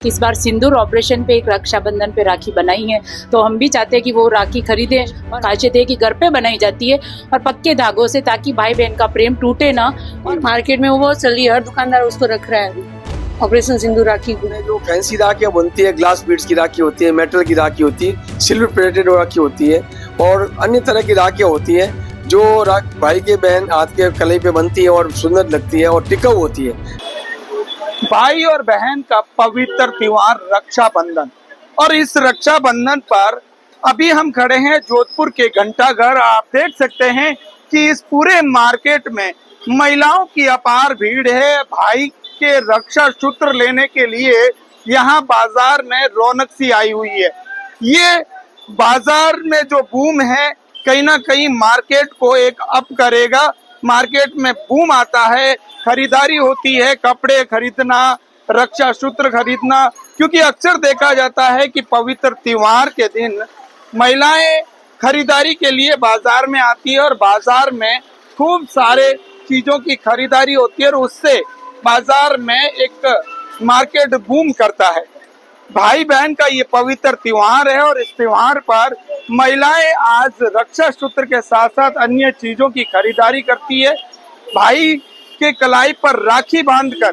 इस बार सिंदूर ऑपरेशन पे एक रक्षाबंधन पे राखी बनाई है, तो हम भी चाहते हैं कि वो राखी खरीदें और खासियत है कि घर पे बनाई जाती है और पक्के धागों से, ताकि भाई बहन का प्रेम टूटे ना। और मार्केट में वो बहुत चल रही है, हर दुकानदार उसको रख रहा है ऑपरेशन सिंदूर राखी को। जो फैंसी राखियाँ बनती है, ग्लास बीड्स की राखी होती है, मेटल की राखी होती है, सिल्वर प्लेटेड राखी होती है और अन्य तरह की राखियाँ होती है जो भाई के बहन हाथ के कलाई पे बनती है और सुंदर लगती है और टिकाऊ होती है। भाई और बहन का पवित्र त्योहार रक्षाबंधन, और इस रक्षाबंधन पर अभी हम खड़े हैं जोधपुर के घंटाघर। आप देख सकते हैं कि इस पूरे मार्केट में महिलाओं की अपार भीड़ है। भाई के रक्षा सूत्र लेने के लिए यहाँ बाजार में रौनक सी आई हुई है। ये बाजार में जो बूम है कहीं ना कहीं मार्केट को एक अप करेगा। मार्केट में बूम आता है, खरीदारी होती है, कपड़े खरीदना, रक्षा सूत्र खरीदना, क्योंकि अक्सर देखा जाता है कि पवित्र त्योहार के दिन महिलाएं खरीदारी के लिए बाजार में आती है और बाजार में खूब सारे चीजों की खरीदारी होती है और उससे बाजार में एक मार्केट बूम करता है। भाई बहन का ये पवित्र त्योहार है और इस त्योहार पर महिलाएं आज रक्षा सूत्र के साथ साथ अन्य चीजों की खरीदारी करती है। भाई के कलाई पर राखी बांधकर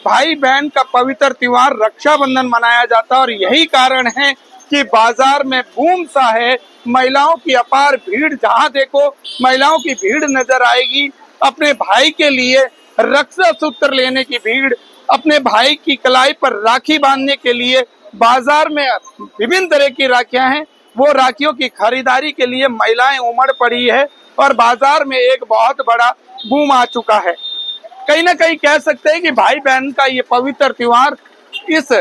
भाई बहन का पवित्र त्योहार रक्षाबंधन मनाया जाता है और यही कारण है कि बाजार में बूम सा है। महिलाओं की अपार भीड़, जहां देखो महिलाओं की भीड़ नजर आएगी। अपने भाई के लिए रक्षा सूत्र लेने की भीड़, अपने भाई की कलाई पर राखी बांधने के लिए बाजार में विभिन्न तरह की राखियां हैं, वो राखियों की खरीदारी के लिए महिलाएं उमड़ पड़ी है और बाजार में एक बहुत बड़ा बूम आ चुका है। कहीं ना कहीं कह सकते हैं कि भाई बहन का ये पवित्र त्योहार, इस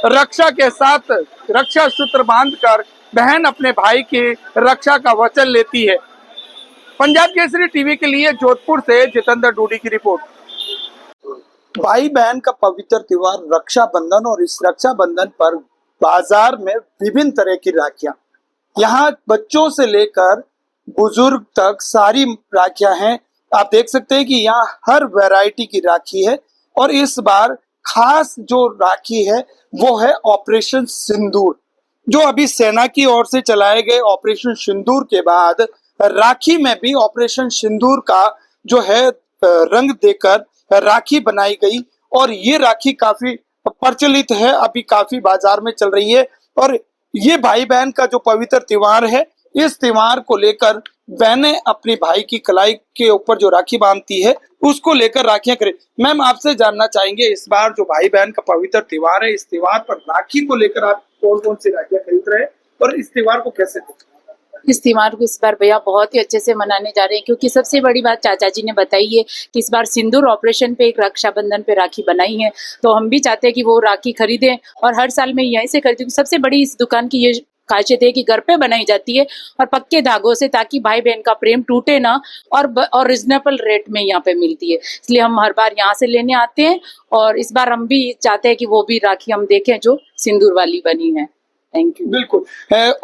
रक्षा के साथ रक्षा सूत्र बांधकर बहन अपने भाई की रक्षा का वचन लेती है। पंजाब केसरी टीवी के लिए जोधपुर से जितेंद्र डूडी की रिपोर्ट। भाई बहन का पवित्र त्योहार रक्षाबंधन, और इस रक्षाबंधन पर बाजार में विभिन्न तरह की राखियां, यहाँ बच्चों से लेकर बुजुर्ग तक सारी राखियां हैं। आप देख सकते हैं कि यहाँ हर वैरायटी की राखी है और इस बार खास जो राखी है वो है ऑपरेशन सिंदूर। जो अभी सेना की ओर से चलाए गए ऑपरेशन सिंदूर के बाद राखी में भी ऑपरेशन सिंदूर का जो है रंग देकर राखी बनाई गई और ये राखी काफी प्रचलित है, अभी काफी बाजार में चल रही है। और ये भाई बहन का जो पवित्र त्योहार है, इस त्योहार को लेकर बहनें अपनी भाई की कलाई के ऊपर जो राखी बांधती है उसको लेकर राखियां खरीद। मैम, आपसे जानना चाहेंगे, इस बार जो भाई बहन का पवित्र त्योहार है, इस त्योहार पर राखी को लेकर आप कौन कौन सी राखियां खरीद रहे हैं और इस त्योहार को कैसे देखते हैं? इस त्योहार को इस बार भैया बहुत ही अच्छे से मनाने जा रहे हैं, क्योंकि सबसे बड़ी बात चाचा जी ने बताई है कि इस बार सिंदूर ऑपरेशन पे एक रक्षाबंधन पे राखी बनाई है, तो हम भी चाहते हैं कि वो राखी खरीदें और हर साल मैं यहीं से खरीदूं। सबसे बड़ी इस दुकान की ये खासियत है कि घर पे बनाई जाती है और पक्के धागों से, ताकि भाई बहन का प्रेम टूटे ना, और रिजनेबल रेट में यहाँ पे मिलती है। इसलिए हम हर बार यहाँ से लेने आते हैं और इस बार हम भी चाहते हैं कि वो भी राखी हम देखें जो सिंदूर वाली बनी है। Thank you. बिल्कुल,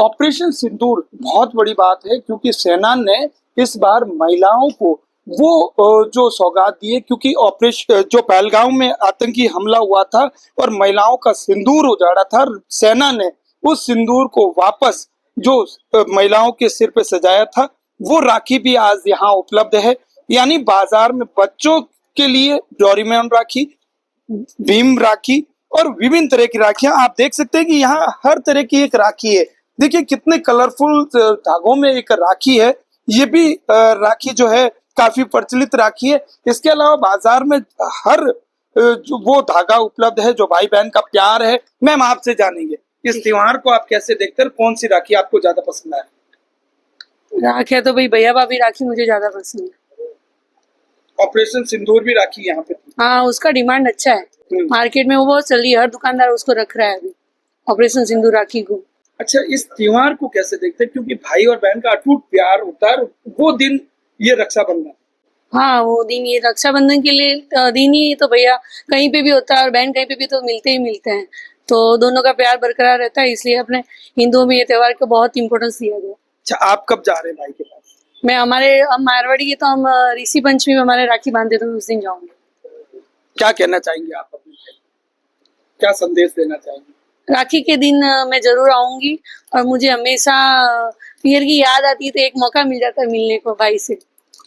ऑपरेशन सिंदूर बहुत बड़ी बात है, क्योंकि सेना ने इस बार महिलाओं को वो जो सौगात दी है, क्योंकि ऑपरेशन जो पहलगाम में आतंकी हमला हुआ था और महिलाओं का सिंदूर उजाड़ा था, सेना ने उस सिंदूर को वापस जो महिलाओं के सिर पे सजाया था, वो राखी भी आज यहाँ उपलब्ध है। यानी बाजार में बच्चों के लिए डोरेमोन राखी, भीम राखी और विभिन्न तरह की राखियां आप देख सकते हैं कि यहाँ हर तरह की एक राखी है। देखिए कितने कलरफुल धागों में एक राखी है। ये भी राखी जो है काफी प्रचलित राखी है। इसके अलावा बाजार में हर जो वो धागा उपलब्ध है जो भाई बहन का प्यार है। मैम, आपसे जानेंगे इस त्योहार को आप कैसे देखते हैं, कौन सी राखी आपको ज्यादा पसंद है? राखी तो भाई भैया भाभी राखी मुझे ज्यादा पसंद है। ऑपरेशन सिंदूर भी राखी यहाँ पे? हाँ, उसका डिमांड अच्छा है, मार्केट में वो बहुत चल रही है, हर दुकानदार उसको रख रहा है अभी ऑपरेशन सिंदूर राखी को। अच्छा, इस त्योहार को कैसे देखते हैं, क्योंकि भाई और बहन का अटूट प्यार होता है वो दिन, ये रक्षाबंधन? हाँ, वो दिन, ये रक्षाबंधन के लिए दिन ही तो भैया कहीं पे भी होता है और बहन कहीं पे भी तो मिलते ही मिलते हैं, तो दोनों का प्यार बरकरार रहता है, इसलिए अपने हिंदुओं में ये त्योहार को बहुत इंपॉर्टेंस दिया गया। अच्छा, आप कब जा रहे हैं भाई के पास? हम मारवाड़ी है तो हम ऋषि पंचमी में हमारे राखी बांधते तो उस दिन जाऊंगे। क्या कहना चाहेंगे आप अपने भाई? क्या संदेश देना चाहेंगे? राखी के दिन मैं जरूर आऊंगी और मुझे हमेशा पियर की याद आती है, तो एक मौका मिल जाता है मिलने को भाई से।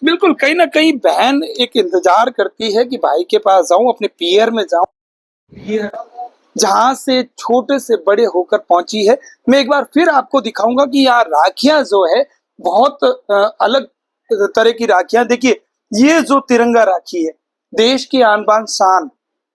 बिल्कुल, कहीं ना कहीं बहन एक इंतजार करती है कि भाई के पास जाऊं, अपने पियर में जाऊं, जहां से छोटे से बड़े होकर पहुंची है। मैं एक बार फिर आपको दिखाऊंगा कि यहाँ राखियां जो है बहुत अलग तरह की राखियां। देखिए, ये जो तिरंगा राखी है, देश की आन बान शान,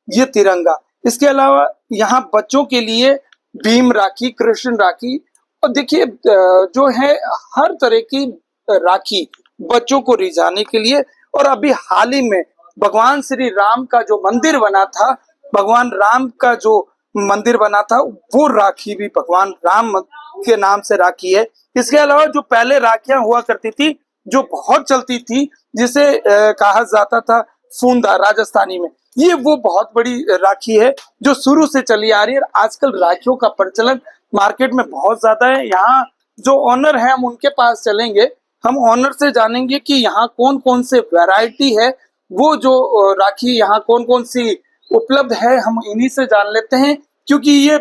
ये तिरंगा। इसके अलावा यहाँ बच्चों के लिए भीम राखी, कृष्ण राखी, और देखिए जो है हर तरह की राखी बच्चों को रिझाने के लिए। और अभी हाल ही में भगवान श्री राम का जो मंदिर बना था, भगवान राम का जो मंदिर बना था, वो राखी भी भगवान राम के नाम से राखी है। इसके अलावा जो पहले राखियां हुआ करती थी, जो बहुत चलती थी, जिसे कहा जाता था फूंदा राजस्थानी में, ये वो बहुत बड़ी राखी है जो शुरू से चली आ रही है। आजकल राखियों का प्रचलन मार्केट में बहुत ज्यादा है। यहाँ जो ऑनर है, हम उनके पास चलेंगे, हम ऑनर से जानेंगे कि यहाँ कौन कौन से वैरायटी है, वो जो राखी यहाँ कौन कौन सी उपलब्ध है, हम इन्हीं से जान लेते हैं। क्योंकि ये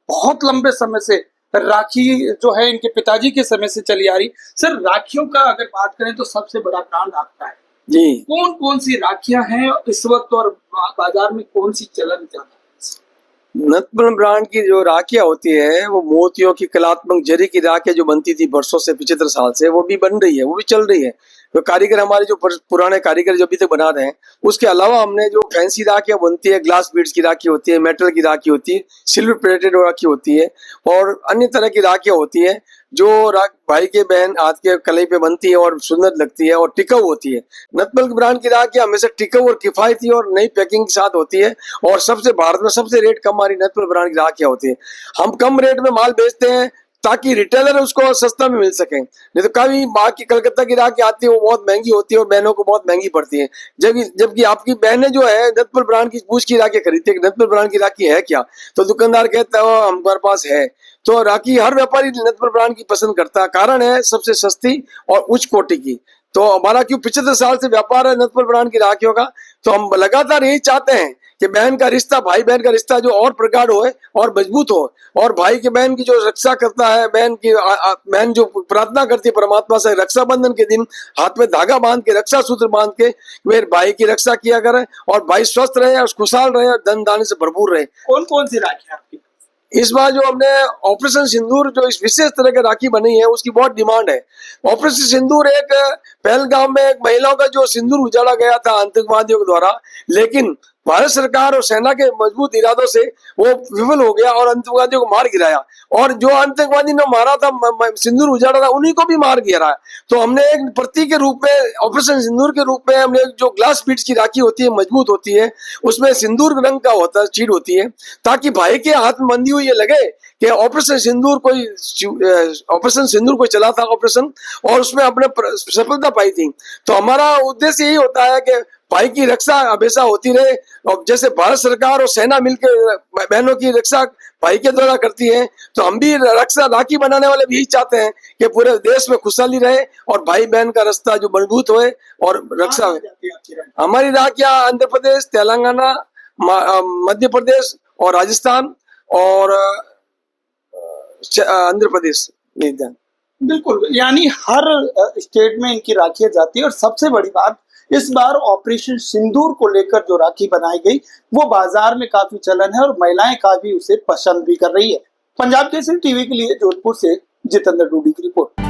बहुत लंबे समय से राखी जो है इनके पिताजी के समय से चली आ रही। सर, राखियों का अगर बात करें तो सबसे बड़ा ब्रांड आपका है जी। कौन कौन सी राखियां हैं इस वक्त, और बाजार में कौन सी चलन ज्यादा है? नतमल ब्रांड की जो राखियां होती है, वो मोतियों की कलात्मक जरी की राखियां जो बनती थी वर्षों से, 75 साल से, वो भी बन रही है, वो भी चल रही है। तो कारीगर हमारे जो पुराने कारीगर जो अभी तक बना रहे हैं, उसके अलावा हमने जो फैंसी राखियां बनती है, ग्लास बीड्स की राखी होती है, मेटल की राखी होती है, सिल्वर प्लेटेड राखी होती है, और अन्य तरह की राखियां होती है जो भाई के बहन हाथ के कलाई पे बनती है और सुंदर लगती है और टिकाऊ होती है। नतमल ब्रांड की राखियां हमेशा टिकाऊ और किफायती और नई पैकिंग के साथ होती है, और सबसे भारत में सबसे रेट कम हमारी नतमल ब्रांड की राखियां होती है। हम कम रेट में माल बेचते हैं ताकि रिटेलर उसको सस्ता में मिल सके। नहीं तो कभी बाकी कलकत्ता की राखी आती है, वो बहुत महंगी होती है और बहनों को बहुत महंगी पड़ती है। जबकि आपकी बहनें जो है नतमल ब्रांड की पूछ की राखी खरीदती है, नतमल ब्रांड की राखी है क्या, तो दुकानदार कहता है हमारे पास है। तो राखी हर व्यापारी नतमल ब्रांड की पसंद करता है, कारण है सबसे सस्ती और उच्च कोटि की। तो हमारा क्यों 75 साल से व्यापार है नतमल ब्रांड की राखियों का, तो हम लगातार यही चाहते हैं कि बहन का रिश्ता, भाई बहन का रिश्ता जो और प्रगाढ़ हो और मजबूत हो, और भाई के बहन की जो रक्षा करता है, बहन जो प्रार्थना करती है परमात्मा से रक्षाबंधन के दिन हाथ में धागा बांध के, रक्षा सूत्र बांध के मेरे भाई की रक्षा किया करे, और भाई स्वस्थ रहे और खुशहाल रहे और धन दाने से भरपूर रहे। कौन कौन सी राखी आपकी? इस बार जो हमने ऑपरेशन सिंदूर जो इस विशेष तरह की राखी बनी है, उसकी बहुत डिमांड है। ऑपरेशन सिंदूर एक पहलगाम में एक महिलाओं का जो सिंदूर उजाड़ा गया था आतंकवादियों के द्वारा, लेकिन भारत सरकार और सेना के मजबूत इरादों से वो विफल हो गया और आतंकवादियों को मार गिराया, और जो आतंकवादी ने मारा था, सिंदूर उजाड़ा था, उन्हीं को भी मार गिराया। तो हमने एक प्रतीक के रूप में, ऑपरेशन सिंदूर के रूप में, हमने जो ग्लास बीड्स की राखी होती है, मजबूत होती है, उसमें सिंदूर रंग का होता है, चीड़ होती है, ताकि भाई के हाथ में बंधी हुई ये लगे कि ऑपरेशन सिंदूर कोई चला था ऑपरेशन, और उसमें अपने सफलता पाई थी। तो हमारा उद्देश्य यही होता है कि भाई की रक्षा हमेशा होती रहे, और जैसे भारत सरकार और सेना मिलकर बहनों की रक्षा भाई के द्वारा करती है, तो हम भी रक्षा राखी बनाने वाले भी यही चाहते हैं कि पूरे देश में खुशहाली रहे और भाई बहन का रास्ता जो मजबूत होए और रक्षा हो। हमारी राखियां आंध्र प्रदेश, तेलंगाना, मध्य प्रदेश और राजस्थान और आंध्र प्रदेश। बिल्कुल, यानी हर स्टेट में इनकी राखियां जाती है। और सबसे बड़ी बात, इस बार ऑपरेशन सिंदूर को लेकर जो राखी बनाई गई, वो बाजार में काफी चलन है और महिलाएं काफी उसे पसंद भी कर रही है। पंजाब केसरी टीवी के लिए जोधपुर से जितेंद्र डूडी की रिपोर्ट।